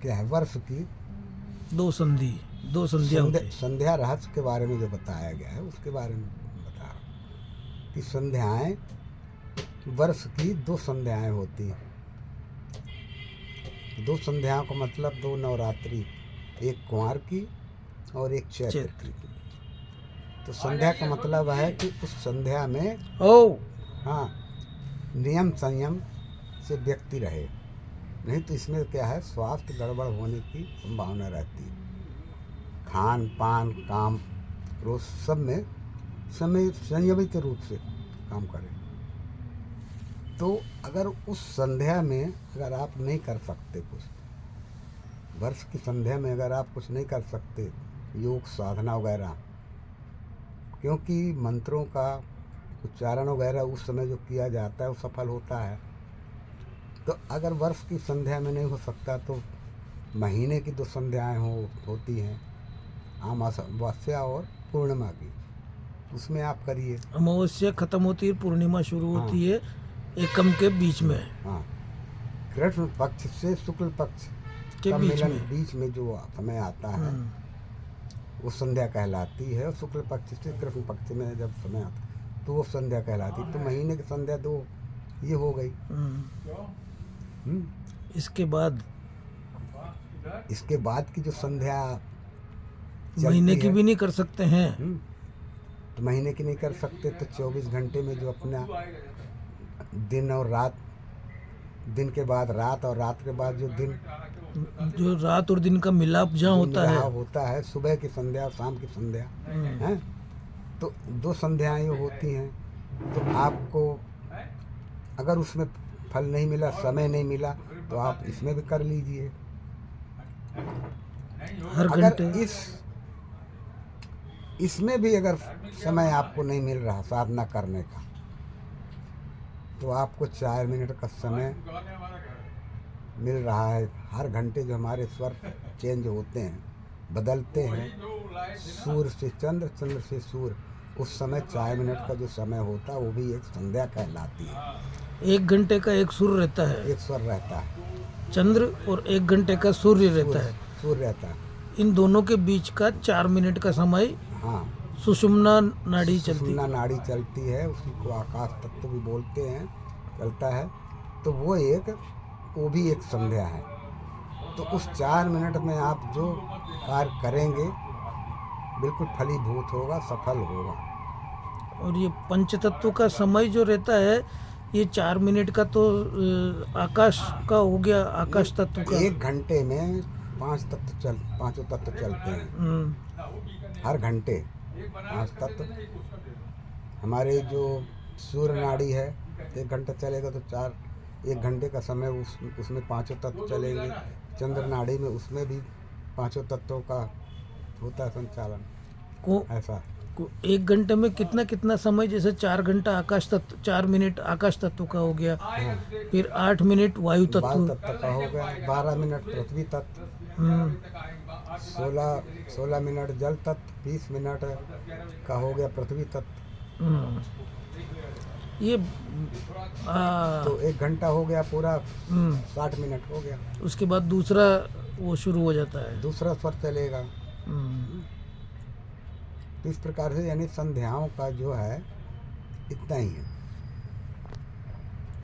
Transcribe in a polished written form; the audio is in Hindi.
क्या है, वर्ष की दो संधियाँ होती हैं। संध्या रहस्य के बारे में जो बताया गया है उसके बारे में बता रहा हूँ कि संध्याएं, वर्ष की 2 संध्याएं होती हैं। 2 संध्याओं का मतलब 2 नवरात्रि, एक कुंवार की और एक चैत्र की। तो संध्या का मतलब है कि उस संध्या में हाँ नियम संयम से व्यक्ति रहे, नहीं तो इसमें क्या है, स्वास्थ्य गड़बड़ होने की संभावना रहती है। खान पान काम रोज सब में समय संयमित रूप से काम करें। तो अगर उस संध्या में अगर आप नहीं कर सकते कुछ, वर्ष की संध्या में अगर आप कुछ नहीं कर सकते, योग साधना वगैरह, क्योंकि मंत्रों का उच्चारण वगैरह उस समय जो किया जाता है वो सफल होता है। तो अगर वर्ष की संध्या में नहीं हो सकता तो महीने की 2 संध्याएं होती हैं, अमावस्या और पूर्णिमा की, उसमें आप करिए। अमावस्या खत्म होती है, पूर्णिमा शुरू हाँ। होती है, एकम के बीच में। हाँ, कृष्ण पक्ष से शुक्ल पक्ष के का बीच मिलन में। बीच में जो समय आता है वो संध्या कहलाती है। और शुक्ल पक्ष से कृष्ण पक्ष में जब समय आता है तो वो संध्या कहलाती है। तो महीने की संध्या 2 ये हो गई। इसके बाद की जो संध्या महीने की भी नहीं कर सकते हैं। तो महीने की नहीं कर सकते तो 24 घंटे में जो अपना दिन और रात, दिन के बाद रात और रात के बाद जो दिन, जो रात और दिन का मिलाप जहाँ होता है, सुबह की संध्या और शाम की संध्या है। तो 2 संध्याएं होती हैं। तो आपको अगर उसमें फल नहीं मिला, समय नहीं मिला, तो आप इसमें भी कर लीजिए। हर अगर घंटे इसमें भी अगर समय आपको नहीं मिल रहा साधना करने का, तो आपको 4 मिनट का समय मिल रहा है। हर घंटे जो हमारे स्वर चेंज होते हैं, बदलते हैं, सूर्य से चंद्र, चंद्र से सूर्य, उस समय 4 मिनट का जो समय होता है वो भी एक संध्या कहलाती है। 1 घंटे का एक सुर रहता है, एक स्वर रहता है, चंद्र, और 1 घंटे का सूर्य रहता है। सूर्य रहता है। इन दोनों के बीच का 4 मिनट का समय हाँ, सुषुम्ना नाड़ी चलती सुषुम्ना नाड़ी चलती है, उसी को आकाश तत्व भी बोलते हैं, चलता है। तो वो भी एक संध्या है। तो उस 4 मिनट में आप जो कार्य करेंगे बिल्कुल फलीभूत होगा, सफल होगा। और ये पंचतत्व का समय जो रहता है, ये 4 मिनट का तो आकाश का हो गया, आकाश तत्व का। 1 घंटे में 5 पांचों तत्व चलते हैं। हर घंटे 5 तत्व। हमारे जो सूर्य नाड़ी है 1 घंटा चलेगा तो 1 घंटे का समय उसमें 5 तत्व चलेंगे। चंद्र नाड़ी में उसमें भी 5 तत्वों का होता है संचालन। ऐसा 1 घंटे में कितना समय, जैसे 4 घंटा आकाश तत्व, 4 मिनट आकाश तत्व का हो गया। फिर 8 मिनट वायु तत्व का हो गया, 12 मिनट पृथ्वी तत्व, 16 मिनट जल तत्व, 20 मिनट का हो गया पृथ्वी तत्व। ये तो 1 घंटा हो गया पूरा, 60 मिनट हो गया। उसके बाद दूसरा वो शुरू हो जाता है, दूसरा स्वर चलेगा। इस प्रकार से यानी संध्याओं का जो है इतना ही है।